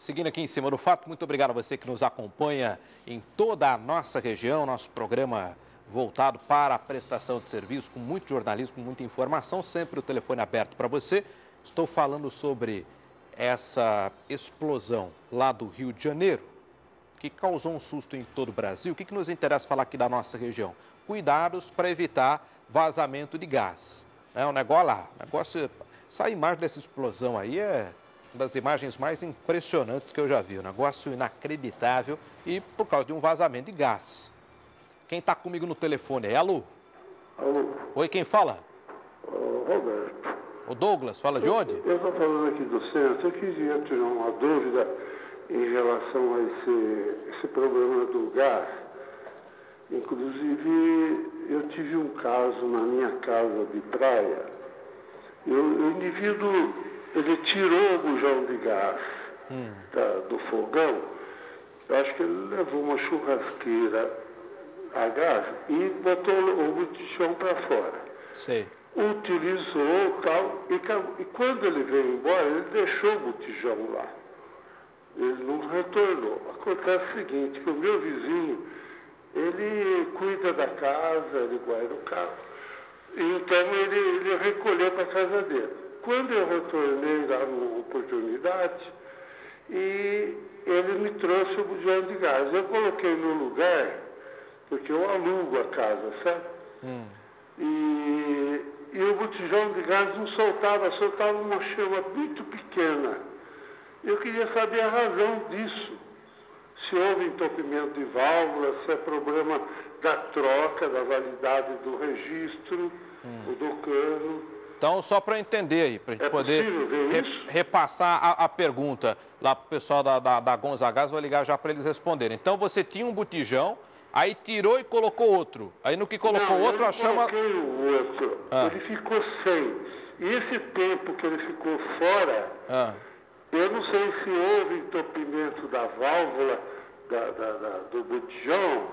Seguindo aqui em cima do fato, muito obrigado a você que nos acompanha em toda a nossa região, nosso programa voltado para a prestação de serviço, com muito jornalismo, com muita informação, sempre o telefone aberto para você. Estou falando sobre essa explosão lá do Rio de Janeiro, que causou um susto em todo o Brasil. O que nos interessa falar aqui da nossa região? Cuidados para evitar vazamento de gás. É um negócio lá, essa imagem dessa explosão aí é uma das imagens mais impressionantes que eu já vi. Um negócio inacreditável e por causa de um vazamento de gás. Quem está comigo no telefone é Alô? Alô? Oi, quem fala? Roberto. O Douglas, fala de onde? Eu estou falando aqui do centro. Eu queria tirar uma dúvida em relação a esse problema do gás. Inclusive, eu tive um caso na minha casa de praia. O indivíduo, ele tirou o bujão de gás do fogão. Eu acho que ele levou uma churrasqueira a gás e botou o botijão para fora. Sei. Utilizou tal, e quando ele veio embora, ele deixou o botijão lá. Ele não retornou. Acontece o seguinte, que o meu vizinho, ele cuida da casa, ele guarda o carro. Então ele recolheu para a casa dele. Quando eu retornei lá numa oportunidade, e ele me trouxe o bujão de gás. Eu coloquei no lugar, porque eu alugo a casa, sabe? E o botijão de gás não soltava uma chama muito pequena. Eu queria saber a razão disso. Se houve entupimento de válvulas, se é problema da troca, da validade do registro, do cano. Então, só para entender aí, para a gente poder repassar a pergunta lá para o pessoal da Gonzagás, vou ligar já para eles responderem. Então, você tinha um botijão, aí tirou e colocou outro. Aí no que colocou outro, a chama... Não, eu coloquei o outro. Ele ficou sem. E esse tempo que ele ficou fora, eu não sei se houve entupimento da válvula do botijão,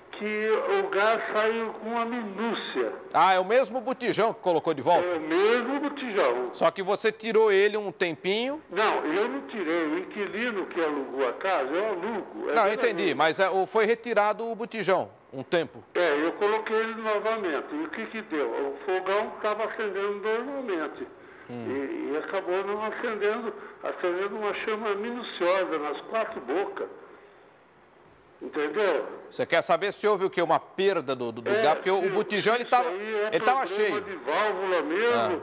que o gás saiu com uma minúcia. Ah, é o mesmo botijão que colocou de volta? É o mesmo botijão. Só que você tirou ele um tempinho... Não, eu não tirei. O inquilino que alugou a casa, eu alugo. Não, entendi, mas foi retirado o botijão um tempo. Eu coloquei ele novamente. E o que deu? O fogão estava acendendo normalmente. E acabou não acendendo uma chama minuciosa nas 4 bocas. Entendeu? Você quer saber se houve o quê? Uma perda do gás? Porque o botijão ele estava cheio. De válvula mesmo,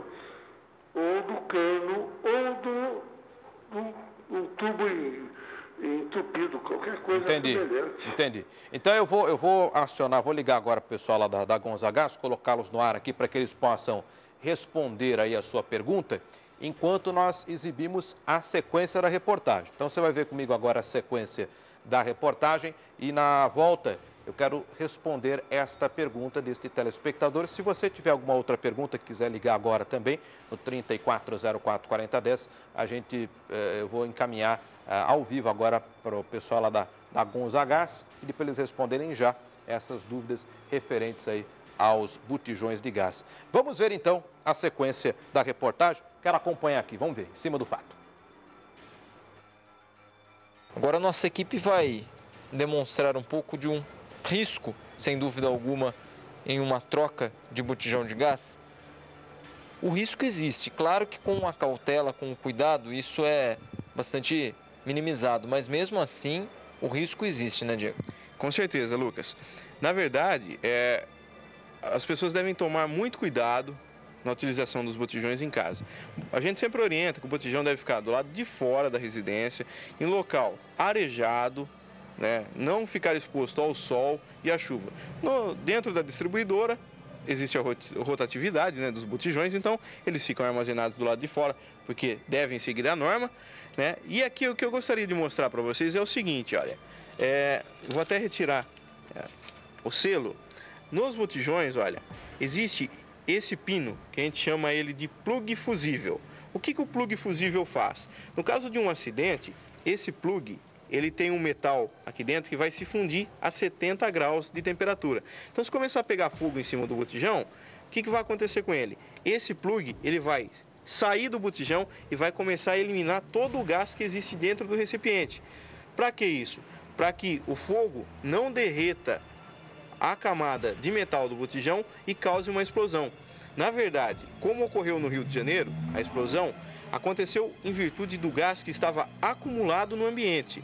ou do cano, ou do tubo entupido, qualquer coisa semelhante. Entendi. Então eu vou acionar, vou ligar agora para o pessoal lá da Gonzagás, colocá-los no ar aqui para que eles possam responder aí a sua pergunta, enquanto nós exibimos a sequência da reportagem. Então você vai ver comigo agora a sequência da reportagem e na volta eu quero responder esta pergunta deste telespectador. Se você tiver alguma outra pergunta que quiser ligar agora também, no 3404-4010, eu vou encaminhar ao vivo agora para o pessoal lá da Gonzagás e depois eles responderem já essas dúvidas referentes aí aos botijões de gás. Vamos ver então a sequência da reportagem. Quero acompanhar aqui, vamos ver, em cima do fato. Agora a nossa equipe vai demonstrar um pouco de um risco, sem dúvida alguma, em uma troca de botijão de gás. O risco existe, claro que com a cautela, com o cuidado, isso é bastante minimizado, mas mesmo assim o risco existe, né, Diego? Com certeza, Lucas. Na verdade, as pessoas devem tomar muito cuidado na utilização dos botijões em casa. A gente sempre orienta que o botijão deve ficar do lado de fora da residência, em local arejado, né? Não ficar exposto ao sol e à chuva. Dentro da distribuidora existe a rotatividade, né, dos botijões, então eles ficam armazenados do lado de fora, porque devem seguir a norma, né? E aqui o que eu gostaria de mostrar para vocês é o seguinte, olha, vou até retirar o selo. Nos botijões, olha, existe esse pino, que a gente chama ele de plug fusível. O que o plug fusível faz? No caso de um acidente, esse plug, ele tem um metal aqui dentro que vai se fundir a 70 graus de temperatura. Então, se começar a pegar fogo em cima do botijão, o que vai acontecer com ele? Esse plug, ele vai sair do botijão e vai começar a eliminar todo o gás que existe dentro do recipiente. Para que isso? Para que o fogo não derreta a camada de metal do botijão e cause uma explosão. Na verdade, como ocorreu no Rio de Janeiro, a explosão aconteceu em virtude do gás que estava acumulado no ambiente.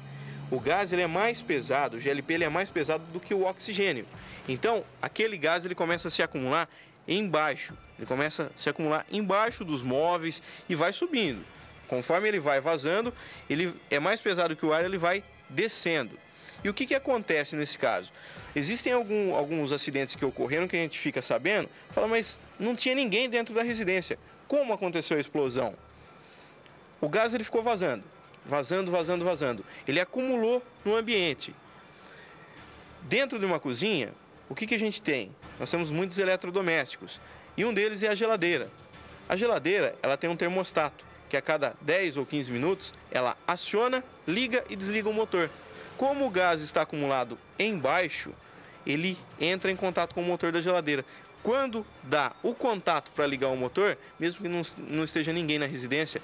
O gás ele é mais pesado, o GLP ele é mais pesado do que o oxigênio. Então, aquele gás ele começa a se acumular embaixo. Ele começa a se acumular embaixo dos móveis e vai subindo. Conforme ele vai vazando, ele é mais pesado que o ar, ele vai descendo. E o que acontece nesse caso? Existem alguns acidentes que ocorreram que a gente fica sabendo, fala, mas não tinha ninguém dentro da residência. Como aconteceu a explosão? O gás ele ficou vazando. Vazando. Ele acumulou no ambiente. Dentro de uma cozinha, o que a gente tem? Nós temos muitos eletrodomésticos e um deles é a geladeira. A geladeira ela tem um termostato que a cada 10 ou 15 minutos ela aciona, liga e desliga o motor. Como o gás está acumulado embaixo, ele entra em contato com o motor da geladeira. Quando dá o contato para ligar o motor, mesmo que não esteja ninguém na residência,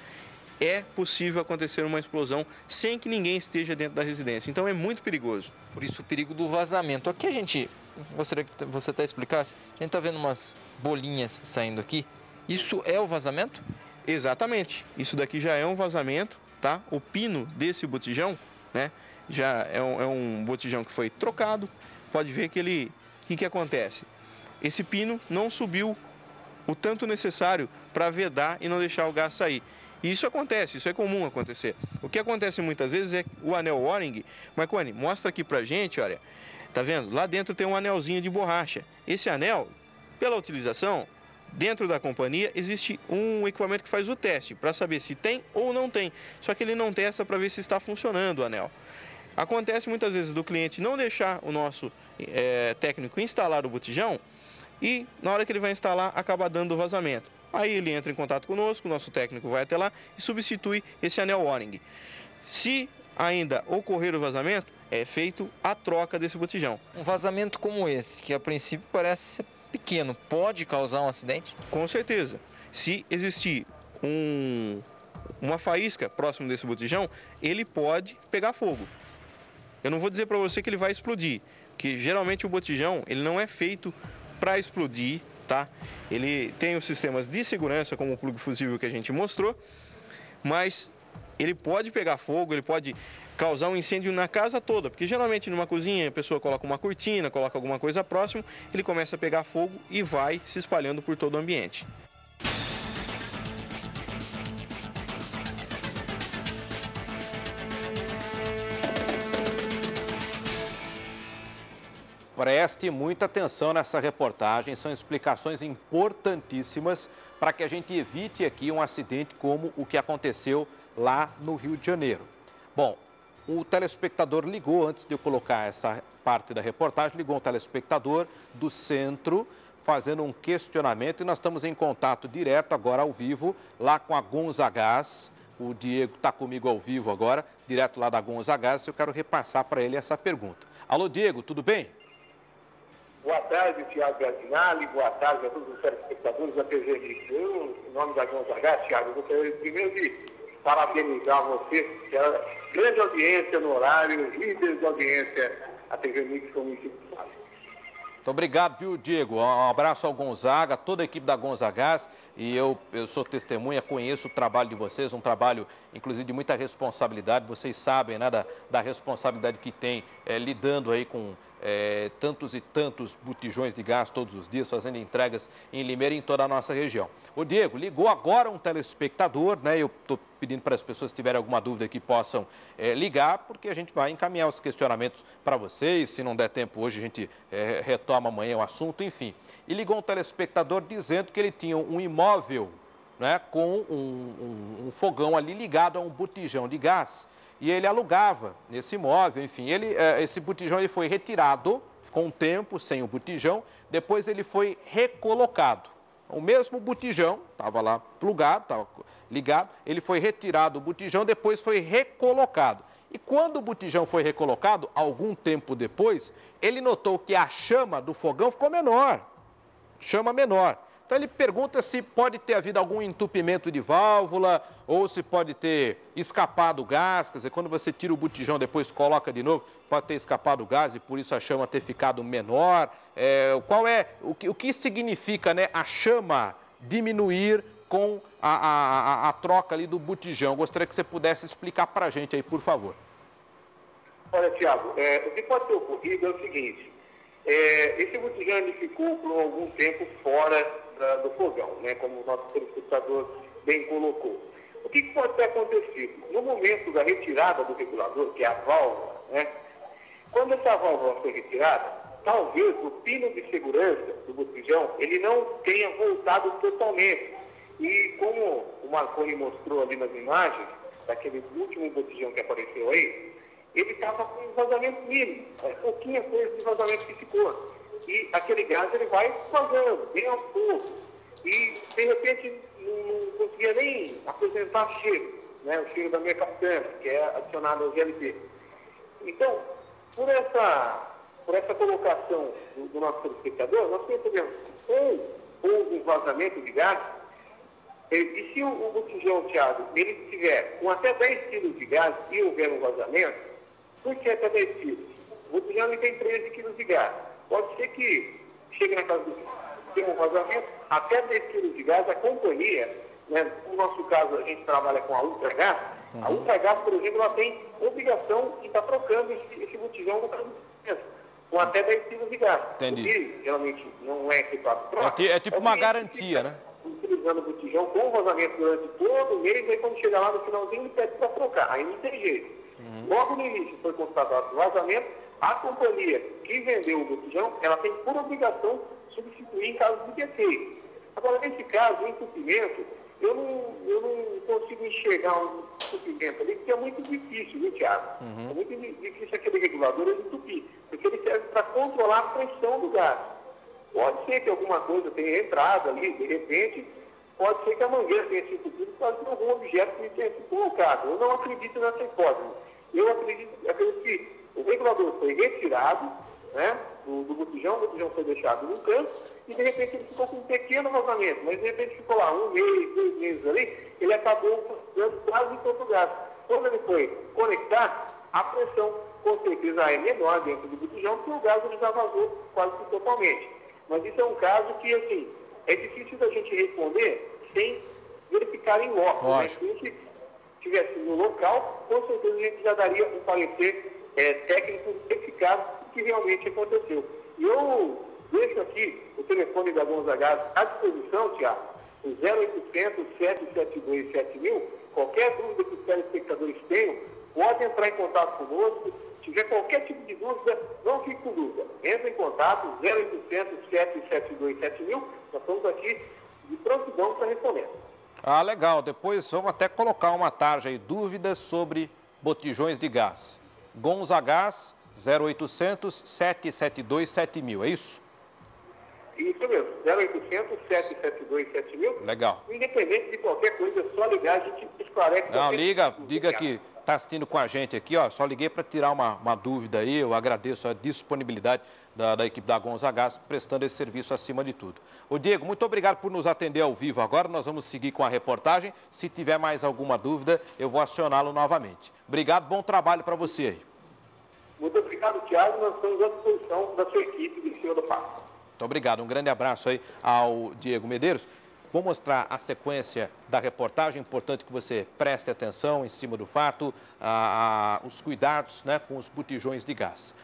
é possível acontecer uma explosão sem que ninguém esteja dentro da residência. Então é muito perigoso. Por isso o perigo do vazamento. Aqui a gente, gostaria que você até explicasse, a gente está vendo umas bolinhas saindo aqui. Isso é o vazamento? Exatamente. Isso daqui já é um vazamento, tá? O pino desse botijão, né? Já é um botijão que foi trocado. Pode ver que o que acontece? Esse pino não subiu o tanto necessário para vedar e não deixar o gás sair. E isso acontece, isso é comum acontecer. O que acontece muitas vezes é o anel O-ring. Marconi, mostra aqui pra gente, olha. Tá vendo? Lá dentro tem um anelzinho de borracha. Esse anel, pela utilização, dentro da companhia, existe um equipamento que faz o teste para saber se tem ou não tem. Só que ele não testa para ver se está funcionando o anel. Acontece muitas vezes do cliente não deixar o nosso técnico instalar o botijão e na hora que ele vai instalar acaba dando vazamento. Aí ele entra em contato conosco, o nosso técnico vai até lá e substitui esse anel O-ring. Se ainda ocorrer o vazamento, é feito a troca desse botijão. Um vazamento como esse, que a princípio parece ser pequeno, pode causar um acidente? Com certeza. Se existir uma faísca próximo desse botijão, ele pode pegar fogo. Eu não vou dizer para você que ele vai explodir, porque geralmente o botijão ele não é feito para explodir, tá? Ele tem os sistemas de segurança, como o plug fusível que a gente mostrou, mas ele pode pegar fogo, ele pode causar um incêndio na casa toda, porque geralmente numa cozinha a pessoa coloca uma cortina, coloca alguma coisa próximo, ele começa a pegar fogo e vai se espalhando por todo o ambiente. Preste muita atenção nessa reportagem, são explicações importantíssimas para que a gente evite aqui um acidente como o que aconteceu lá no Rio de Janeiro. Bom, o telespectador ligou, antes de eu colocar essa parte da reportagem, ligou um telespectador do centro fazendo um questionamento e nós estamos em contato direto agora ao vivo lá com a Gonzagás. O Diego está comigo ao vivo agora, direto lá da Gonzagás, eu quero repassar para ele essa pergunta. Alô, Diego, tudo bem? Boa tarde, Thiago Gardinali, boa tarde a todos os telespectadores da TV Mix. Em nome da Gonzagás, Thiago, eu gostaria primeiro de parabenizar você, que é grande audiência no horário, líder de audiência, a TV Mix foi muito fácil. Muito obrigado, viu, Diego? Um abraço ao Gonzaga, toda a equipe da Gonzagás, e eu sou testemunha, conheço o trabalho de vocês, um trabalho, inclusive, de muita responsabilidade. Vocês sabem, né, da responsabilidade que tem lidando aí com tantos e tantos botijões de gás todos os dias, fazendo entregas em Limeira e em toda a nossa região. Ô Diego, ligou agora um telespectador, né? Eu estou pedindo para as pessoas que tiverem alguma dúvida que possam ligar, porque a gente vai encaminhar os questionamentos para vocês. Se não der tempo hoje, a gente retoma amanhã o assunto, enfim. E ligou um telespectador dizendo que ele tinha um imóvel, né, com um fogão ali ligado a um botijão de gás. E ele alugava nesse imóvel, enfim, esse botijão ele foi retirado, ficou um tempo sem o botijão, depois ele foi recolocado. O mesmo botijão, estava lá plugado, estava ligado, ele foi retirado o botijão, depois foi recolocado. E quando o botijão foi recolocado, algum tempo depois, ele notou que a chama do fogão ficou menor, chama menor. Então ele pergunta se pode ter havido algum entupimento de válvula ou se pode ter escapado gás. Quer dizer, quando você tira o botijão, depois coloca de novo, pode ter escapado gás e por isso a chama ter ficado menor. O que significa, né, a chama diminuir com a troca ali do botijão? Eu gostaria que você pudesse explicar para a gente aí, por favor. Olha, Tiago, o que pode ter ocorrido é o seguinte, esse botijão ele ficou por algum tempo fora do fogão, né, como o nosso telespectador bem colocou. O que pode ter acontecido? No momento da retirada do regulador, que é a válvula, né, quando essa válvula foi retirada, talvez o pino de segurança do botijão ele não tenha voltado totalmente. E como o Marconi mostrou ali nas imagens, daquele último botijão que apareceu aí, ele estava com um vazamento mínimo, pouquinha coisa de vazamento que ficou. E aquele gás ele vai vazando, bem aos poucos. E, de repente, não conseguia nem apresentar cheiro, né? O cheiro da mercaptana, que é adicionado ao GLP. Então, por essa colocação do nosso telespectador, nós percebemos houve um vazamento de gás. E se o botijão, Thiago, ele tiver com até 10 kg de gás e houver um vazamento, por que até 10 kg? O botijão ele tem 13 kg de gás. Pode ser que chegue na casa do tem um vazamento, até 10 kg de gás, a companhia, né, no nosso caso a gente trabalha com a Ultragás, a Ultragás, por exemplo, ela tem obrigação de estar trocando esse botijão no caso do com até 10 kg de gás. Entendi. O que geralmente não é efetuado troca. É tipo uma garantia, né? Utilizando o botijão com vazamento durante todo o mês, aí quando chegar lá no finalzinho ele pede para trocar, aí não tem jeito. Logo no início foi constatado o vazamento, a companhia que vendeu o botijão, ela tem por obrigação substituir em caso de defeito. Agora, nesse caso, o entupimento, eu não consigo enxergar um entupimento ali, porque é muito difícil, viu, Thiago? É muito difícil aquele regulador ele entupir, porque ele serve para controlar a pressão do gás. Pode ser que alguma coisa tenha entrado ali, de repente, pode ser que a mangueira tenha se entupido por causa de algum objeto que tenha sido colocado. Eu não acredito nessa hipótese. Eu acredito que o regulador foi retirado, né, do botijão, o botijão foi deixado no canto e de repente ele ficou com um pequeno vazamento, mas de repente ficou lá 1 mês, 2 meses ali, ele acabou dando quase todo o gás. Quando ele foi conectar, a pressão com certeza é menor dentro do botijão, porque o gás ele já vazou quase totalmente. Mas isso é um caso que, assim, é difícil da gente responder sem verificar em loco, né? Se a gente estivesse no local, com certeza a gente já daria um parecer técnico eficaz do que realmente aconteceu. E eu deixo aqui o telefone da Gonzagás à disposição, Tiago, o 0800 772 7000. Qualquer dúvida que os telespectadores tenham, pode entrar em contato conosco. Se tiver qualquer tipo de dúvida, não fique com dúvida. Entre em contato, 0800 772 7000. Nós estamos aqui de prontidão para responder. Ah, legal. Depois vamos até colocar uma tarja aí, dúvidas sobre botijões de gás. Gonzagás, 0800 772 7000, é isso? Isso mesmo, 0800 772 7000. Legal. Independente de qualquer coisa, é só ligar, a gente esclarece. Não, diga que está assistindo com a gente aqui, ó, só liguei para tirar uma dúvida aí, eu agradeço a disponibilidade da equipe da Gonzagás prestando esse serviço acima de tudo. Ô Diego, muito obrigado por nos atender ao vivo agora, nós vamos seguir com a reportagem, se tiver mais alguma dúvida, eu vou acioná-lo novamente. Obrigado, bom trabalho para você aí. Muito obrigado, Thiago, nós estamos à disposição da sua equipe de Senhor do Passo. Muito obrigado, um grande abraço aí ao Diego Medeiros. Vou mostrar a sequência da reportagem, importante que você preste atenção em cima do fato, os cuidados, né, com os botijões de gás.